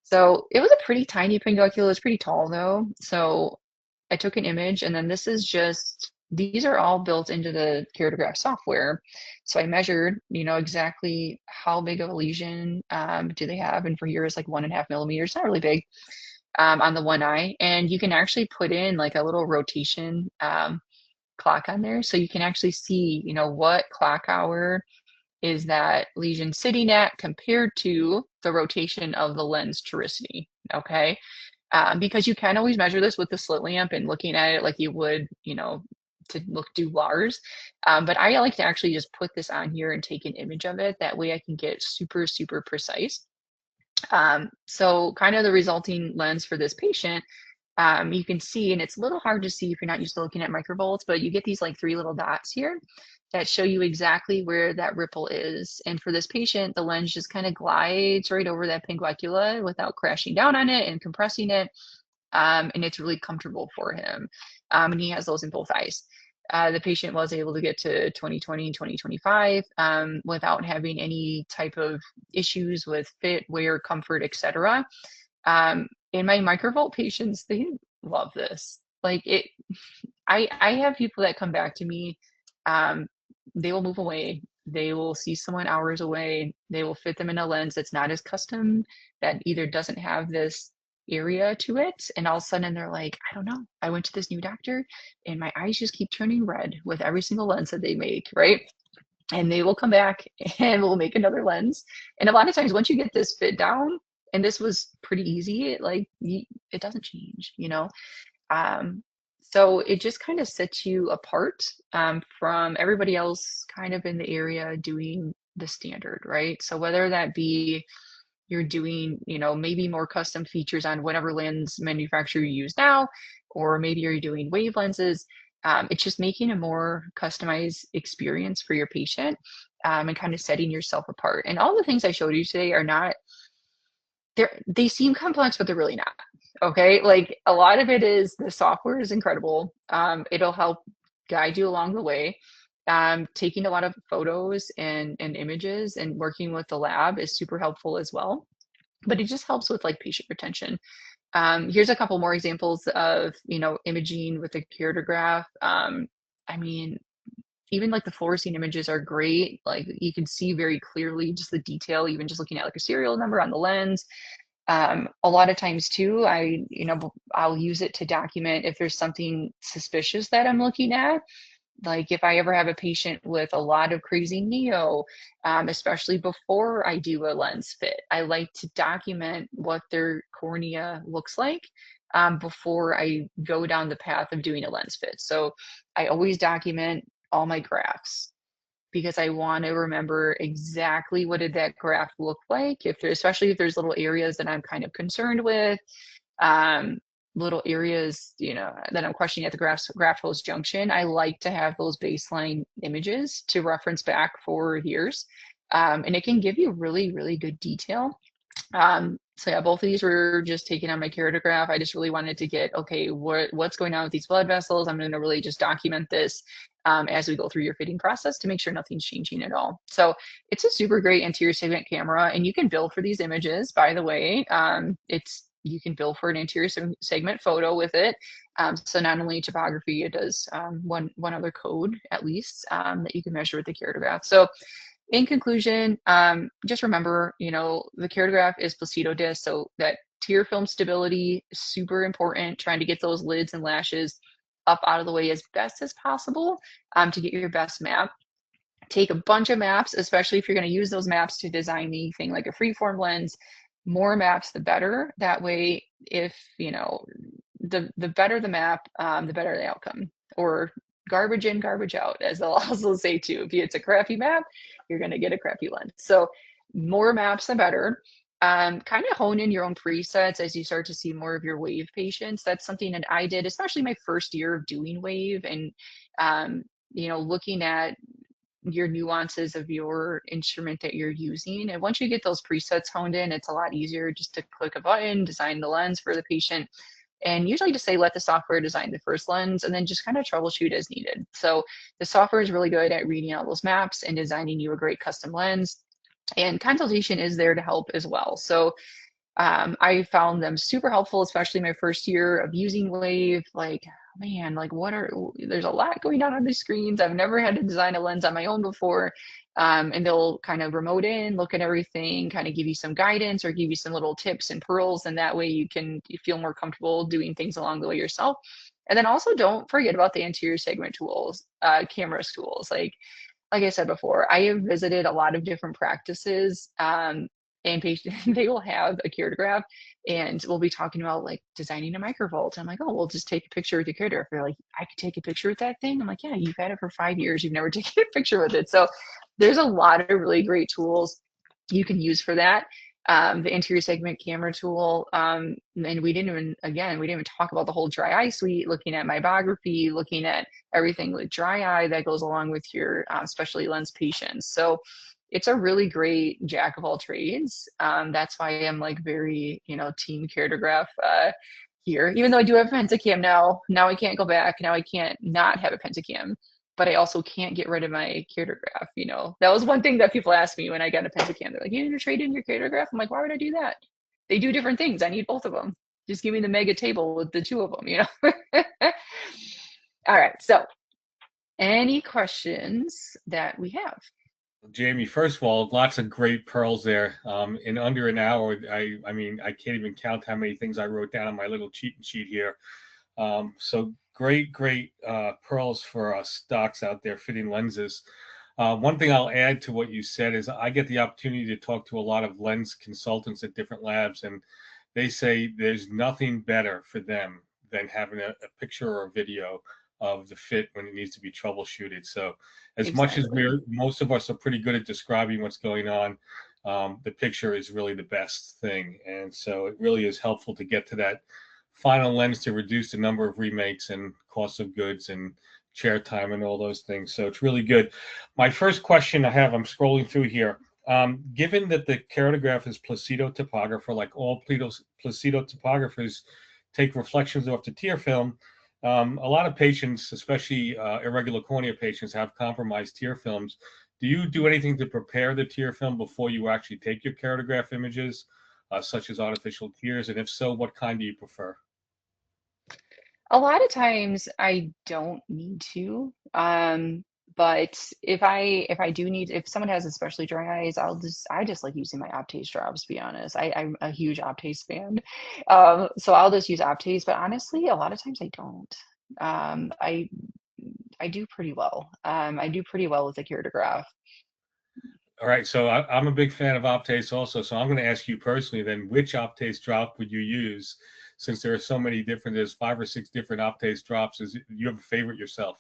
So it was a pretty tiny pinguecula. It's pretty tall though. So I took an image and then these are all built into the Keratograph software. So I measured, exactly how big of a lesion do they have. And for here is like 1.5 millimeters, not really big on the one eye. And you can actually put in like a little rotation clock on there. So you can actually see, what clock hour is that lesion sitting at compared to the rotation of the lens toricity, okay? Because you can always measure this with the slit lamp and looking at it like you would, to do LARS. But I like to actually just put this on here and take an image of it. That way I can get super, super precise. So kind of the resulting lens for this patient, you can see, and it's a little hard to see if you're not used to looking at microvolts, but you get these like 3 little dots here that show you exactly where that ripple is. And for this patient, the lens just kind of glides right over that pinguecula without crashing down on it and compressing it. And it's really comfortable for him. And he has those in both eyes. The patient was able to get to 2020 and 2025 without having any type of issues with fit, wear, comfort, etc. In my microvolt patients, they love this. Like I have people that come back to me. They will move away. They will see someone hours away. They will fit them in a lens that's not as custom, that either doesn't have this area to it. And all of a sudden they're like, I don't know. I went to this new doctor and my eyes just keep turning red with every single lens that they make, right? And they will come back and we'll make another lens. And a lot of times once you get this fit down, and this was pretty easy, it doesn't change, So it just kind of sets you apart from everybody else kind of in the area doing the standard, right? So whether that be you're doing, maybe more custom features on whatever lens manufacturer you use now, or maybe you're doing wave lenses. It's just making a more customized experience for your patient and kind of setting yourself apart. And all the things I showed you today are not, they seem complex, but they're really not. Okay. Like a lot of it is the software is incredible. It'll help guide you along the way. Taking a lot of photos and images and working with the lab is super helpful as well. But it just helps with like patient retention. Here's a couple more examples of, imaging with a Keratograph. I mean, even like the fluorescein images are great. Like you can see very clearly just the detail, even just looking at like a serial number on the lens. A lot of times too, I'll use it to document if there's something suspicious that I'm looking at. Like if I ever have a patient with a lot of crazy neo, especially before I do a lens fit, I like to document what their cornea looks like before I go down the path of doing a lens fit. So I always document all my graphs because I want to remember exactly what did that graph look like, especially if there's little areas that I'm kind of concerned with. Little areas, that I'm questioning at the graft host junction, I like to have those baseline images to reference back for years. And it can give you really, really good detail. So yeah, both of these were just taken on my Keratograph. I just really wanted to get, okay, what's going on with these blood vessels? I'm going to really just document this as we go through your fitting process to make sure nothing's changing at all. So it's a super great anterior segment camera, and you can bill for these images, by the way. You can bill for an anterior segment photo with it. So not only topography, it does one other code at least that you can measure with the Keratograph. So in conclusion, just remember, the Keratograph is placido disc, so that tear film stability is super important, trying to get those lids and lashes up out of the way as best as possible to get your best map. Take a bunch of maps, especially if you're going to use those maps to design anything like a freeform lens. More maps, the better. That way, if, the better the map, the better the outcome. Or garbage in, garbage out, as they'll also say too. If it's a crappy map, you're going to get a crappy lens. So more maps, the better. Kind of hone in your own presets as you start to see more of your wave patients. That's something that I did, especially my first year of doing wave and, looking at your nuances of your instrument that you're using. And once you get those presets honed in, it's a lot easier just to click a button, design the lens for the patient, and usually just say, let the software design the first lens and then just kind of troubleshoot as needed. So the software is really good at reading out those maps and designing you a great custom lens. And consultation is there to help as well. So I found them super helpful, especially my first year of using Wave. Like, man, like there's a lot going on these screens. I've never had to design a lens on my own before. And they'll kind of remote in, look at everything, kind of give you some guidance or give you some little tips and pearls. And that way you feel more comfortable doing things along the way yourself. And then also don't forget about the anterior segment tools, camera tools. Like I said before, I have visited a lot of different practices and they will have a Keratograph and we'll be talking about like designing a microvolt. I'm like, oh, we'll just take a picture with the Keratograph. They're like, I could take a picture with that thing. I'm like, yeah, you've had it for 5 years. You've never taken a picture with it. So there's a lot of really great tools you can use for that. The anterior segment camera tool. And we didn't even talk about the whole dry eye suite, looking at mybography, looking at everything with dry eye that goes along with your specialty lens patients. So it's a really great jack of all trades. That's why I'm like very, team Keratograph here, even though I do have a Pentacam now. Now I can't go back. Now I can't not have a Pentacam, but I also can't get rid of my Keratograph. That was one thing that people asked me when I got a Pentacam. They're like, you need to trade in your Keratograph? I'm like, why would I do that? They do different things. I need both of them. Just give me the mega table with the two of them, All right. So any questions that we have? Jamie, first of all, lots of great pearls there. In under an hour, I mean, I can't even count how many things I wrote down on my little cheating sheet here. So great pearls for us docs out there fitting lenses. One thing I'll add to what you said is I get the opportunity to talk to a lot of lens consultants at different labs, and they say there's nothing better for them than having a picture or a video of the fit when it needs to be troubleshooted. So as much as Exactly. most of us are pretty good at describing what's going on, the picture is really the best thing. And so it really is helpful to get to that final lens to reduce the number of remakes and cost of goods and chair time and all those things. So it's really good. My first question I have, I'm scrolling through here. Given that the Keratograph is placido topographer, like all placido topographers take reflections off the tear film, a lot of patients, especially irregular cornea patients, have compromised tear films. Do you do anything to prepare the tear film before you actually take your Keratograph images, such as artificial tears? And if so, what kind do you prefer? A lot of times I don't need to. But if I do need, if someone has especially dry eyes, I just like using my Optase drops, to be honest. I'm a huge Optase fan. So I'll just use Optase, but honestly, a lot of times I don't. Um, I I do pretty well. I do pretty well with the Keratograph. All right, so I'm a big fan of Optase also. So I'm going to ask you personally then, which Optase drop would you use? Since there are so many different, there's 5 or 6 different Optase drops. Do you have a favorite yourself?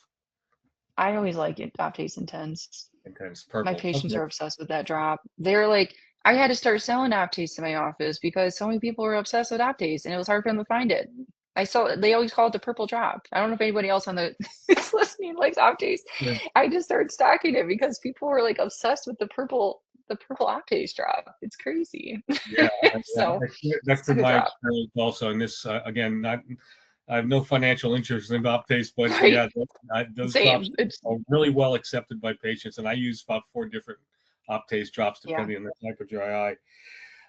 I always like it, Optase Intense. Okay, it's My purple. patients Okay. are obsessed with that drop. They're like, I had to start selling Optase to my office because so many people were obsessed with Optase and it was hard for them to find it. They always call it the purple drop. I don't know if anybody else on the is listening likes Optase. Yeah, I just started stocking it because people were like obsessed with the purple Optase drop. It's crazy. yeah, So that's it's a been good my drop, experience also. And this, again, not I have no financial interest in Optase, but right? yeah, those drops Same. It's are really well accepted by patients. And I use about 4 different Optase drops yeah, depending on the type of dry eye.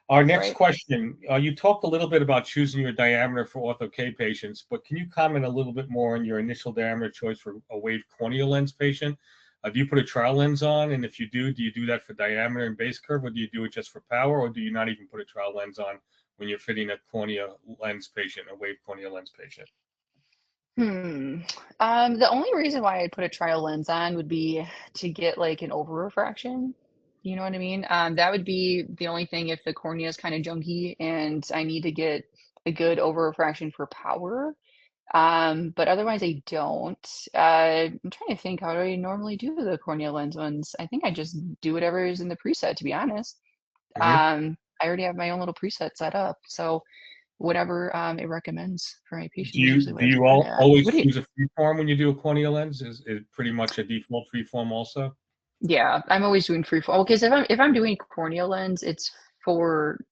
Our next right. question, you talked a little bit about choosing your diameter for ortho-K patients, but can you comment a little bit more on your initial diameter choice for a waved corneal lens patient? Do you put a trial lens on? And if you do you do that for diameter and base curve, or do you do it just for power, or do you not even put a trial lens on when you're fitting a cornea lens patient, a waved cornea lens patient? Hmm. The only reason why I'd put a trial lens on would be to get like an over refraction. You know what I mean? That would be the only thing if the cornea is kind of junky and I need to get a good over refraction for power. But otherwise I don't. I'm trying to think, how do I normally do the cornea lens ones? I think I just do whatever is in the preset, to be honest. Mm-hmm. I already have my own little preset set up. So whatever it recommends for my Do patient is you usually what do I you do that. always What do you, choose a freeform when you do a cornea lens? Is it pretty much a default freeform also? Yeah, I'm always doing free fall because if I'm doing corneal lens, it's for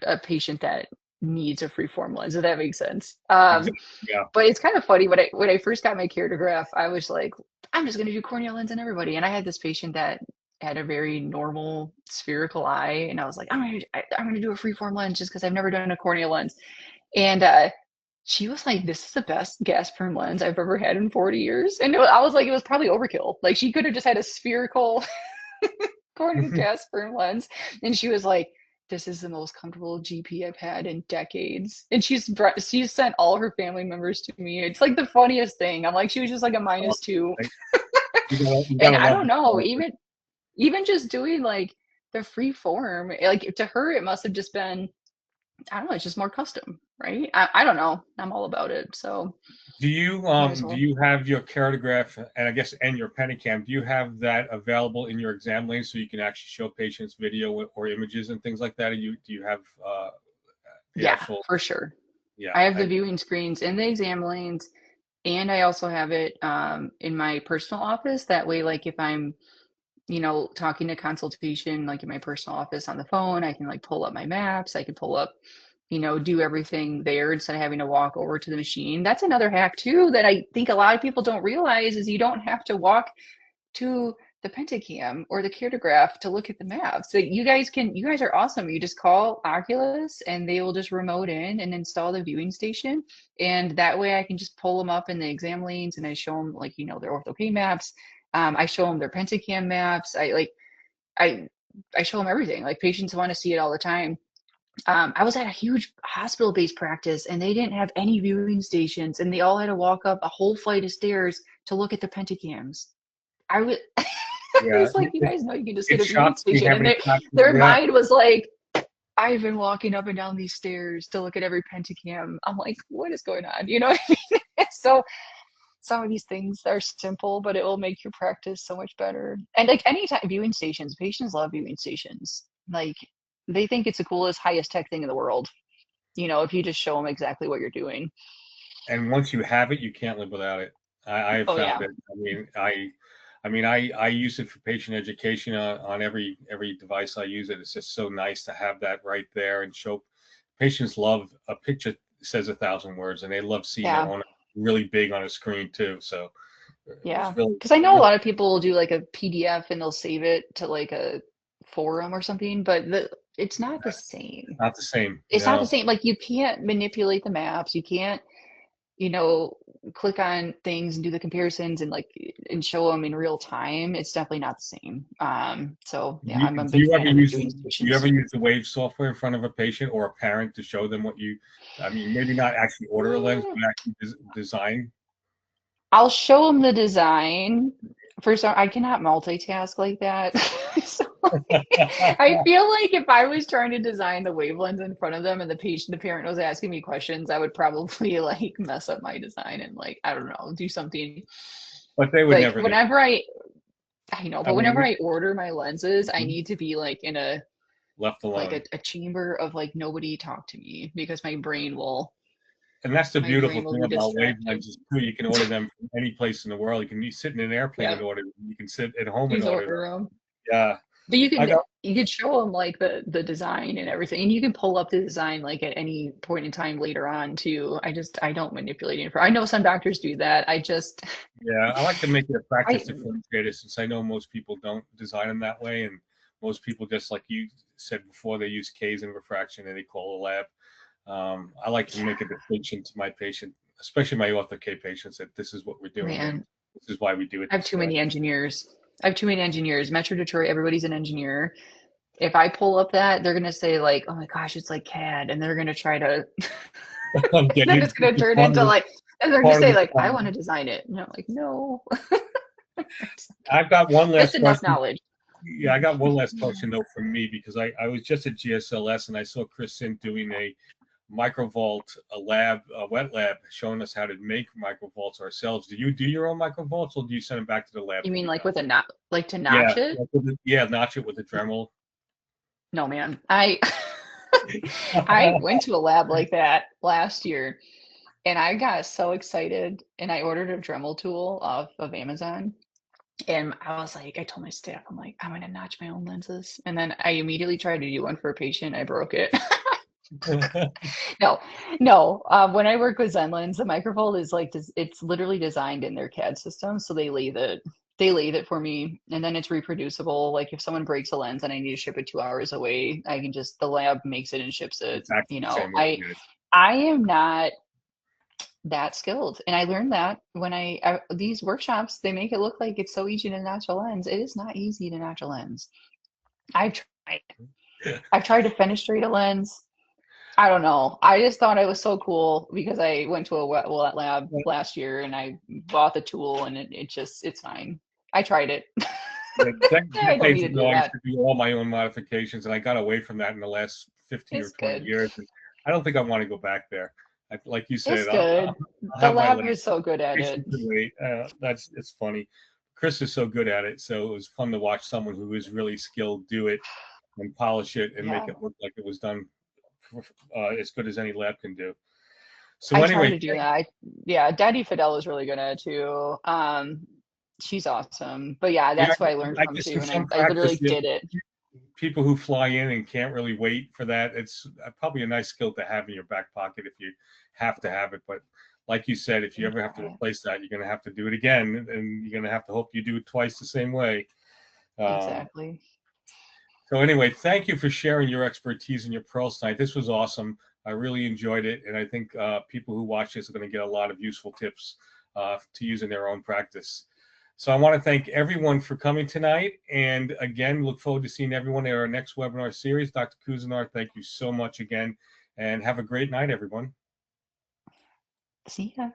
a patient that needs a free form lens, if that makes sense. Exactly. Yeah. But it's kind of funny when I first got my Keratograph, I was like, I'm just gonna do corneal lens on everybody. And I had this patient that had a very normal spherical eye, and I was like, I'm gonna do a free form lens just because I've never done a corneal lens. And she was like, "This is the best gas perm lens I've ever had in 40 years." And I was like, it was probably overkill. Like she could have just had a spherical corneal gas perm lens, and she was like, "This is the most comfortable GP I've had in decades." And she's sent all her family members to me. It's like the funniest thing. I'm like, she was just like a -2, You and gotta I love don't know, even just doing like the free form, like to her, it must have just been, I don't know, it's just more custom, right? I don't know. I'm all about it, so might as Do well. you have your Keratograph and I guess and your Pennicam? Do you have that available in your exam lane so you can actually show patients video or images and things like that? Or do you have the Yeah, actual? for sure. Yeah, I have the viewing screens in the exam lanes, and I also have it in my personal office. That way, like if I'm, talking to consultation, like in my personal office on the phone, I can like pull up my maps. I can pull up, do everything there instead of having to walk over to the machine. That's another hack too that I think a lot of people don't realize is you don't have to walk to the Pentacam or the Keratograph to look at the maps. So you guys are awesome. You just call Oculus and they will just remote in and install the viewing station. And that way I can just pull them up in the exam lanes and I show them like, their ortho maps. I show them their Pentacam maps. I I show them everything. Like patients want to see it all the time. I was at a huge hospital-based practice and they didn't have any viewing stations and they all had to walk up a whole flight of stairs to look at the Pentacams. I was I yeah. was like, you guys know you can just It get a viewing shocks me station. how And many their yeah. mind was like, I've been walking up and down these stairs to look at every pentacam. I'm like, what is going on? You know what I mean? So some of these things are simple, but it will make your practice so much better. And like anytime viewing stations, patients love viewing stations. Like they think it's the coolest, highest tech thing in the world. You know, if you just show them exactly what you're doing. And once you have it, you can't live without it. I have Oh found yeah. it. I use it for patient education on every device I use it. It's just so nice to have that right there and show. Patients love a picture says 1,000 words, and they love seeing it Yeah. on really big on a screen too. So Yeah. it's really, Because I know a really lot of people will do like a PDF and they'll save it to like a forum or something, but it's not the same. not the same. It's not the No. same. Like you can't manipulate the maps. You can't, you know, click on things and do the comparisons and like and show them in real time. It's definitely not the same. So yeah, I'm a Do big you ever fan of the use viewing do you ever stations. use the Wave software in front of a patient or a parent to show them what you? I mean, maybe not actually order a lens, Mm, but actually design. I'll show them the design. First, I cannot multitask like that. So I feel like if I was trying to design the wavelengths in front of them and the parent was asking me questions, I would probably like mess up my design and like, I don't know, do something But they would like never know. I know, I but whenever mean, I order my lenses, I need to be like in a left like alone. a chamber of like nobody talk to me because And that's the my beautiful brain will thing be about wave distracted. lenses too. You can order them from any place in the world. You can sit in an airplane and Yep. order them. You can sit at home and Use order them. order them. Yeah. But I got you could show them like the design and everything, and you can pull up the design like at any point in time later on too. I don't manipulate it. I know some doctors do that. Yeah, I like to make it a practice I differentiator since I know most people don't design them that way, and most people just like you said before, they use K's in refraction and they call a lab. I like to make a distinction to my patient, especially my ortho K patients, that this is what we're doing and man, this is why we do it I have this too way. many engineers. I have too many engineers. Metro Detroit, everybody's an engineer. If I pull up that, they're gonna say like, "Oh my gosh, it's like CAD," and they're gonna try to. I'm Then getting it's gonna turn part of into the, like, and they're gonna part of say the like, "I want problem. to design it," and I'm like, "No, it's okay. I've got one That's last enough question. knowledge." Yeah, I got one last question though from me because I was just at GSLS and I saw Chris Sint doing a microvault, a wet lab, showing us how to make microvaults ourselves. Do you do your own microvaults, or do you send them back to the lab You to mean be like done? with a knot, like to Yeah, notch it? yeah, notch it with a Dremel. No, man. I I went to a lab like that last year and I got so excited and I ordered a Dremel tool off of Amazon. And I was like, I told my staff, I'm like, I'm gonna notch my own lenses. And then I immediately tried to do one for a patient. I broke it. No, no. When I work with ZenLens, the microfold is like it's literally designed in their CAD system, so they lathe it for me, and then it's reproducible. Like if someone breaks a lens and I need to ship it 2 hours away, I can just the lab makes it and ships it. Exactly You the know, same way. Yeah. I am not that skilled, and I learned that when these workshops they make it look like it's so easy to notch a lens. It is not easy to notch a lens. I've tried. I've tried to fenestrate a lens. I don't know. I just thought it was so cool because I went to a wet lab last year and I bought the tool and it's fine. I tried it. Yeah, I don't decades need to do ago, I used that. to do all my own modifications, and I got away from that in the last 15 or It's 20 good. years. And I don't think I want to go back there. Like you It's said, good. I'll The have my lab lab. is so good at it. Patients can wait. It's funny. Chris is so good at it, so it was fun to watch someone who is really skilled do it and polish it and make Yeah. it look like it was done as good as any lab can do. So I try anyway, to do that. Yeah, Daddy Fidel is really good at it too. She's awesome. But yeah, yeah, that's what I learned I from guess too. in And some I literally practice, did it. people who fly in and can't really wait for that, it's probably a nice skill to have in your back pocket if you have to have it. But like you said, if you ever have to replace that, you're going to have to do it again, and you're going to have to hope you do it twice the same way. Um, Exactly. so anyway, thank you for sharing your expertise and your pearls tonight. This was awesome. I really enjoyed it, and I think people who watch this are going to get a lot of useful tips to use in their own practice. So I want to thank everyone for coming tonight. And again, look forward to seeing everyone at our next webinar series. Dr. Kuzniar, thank you so much again. And have a great night, everyone. See ya.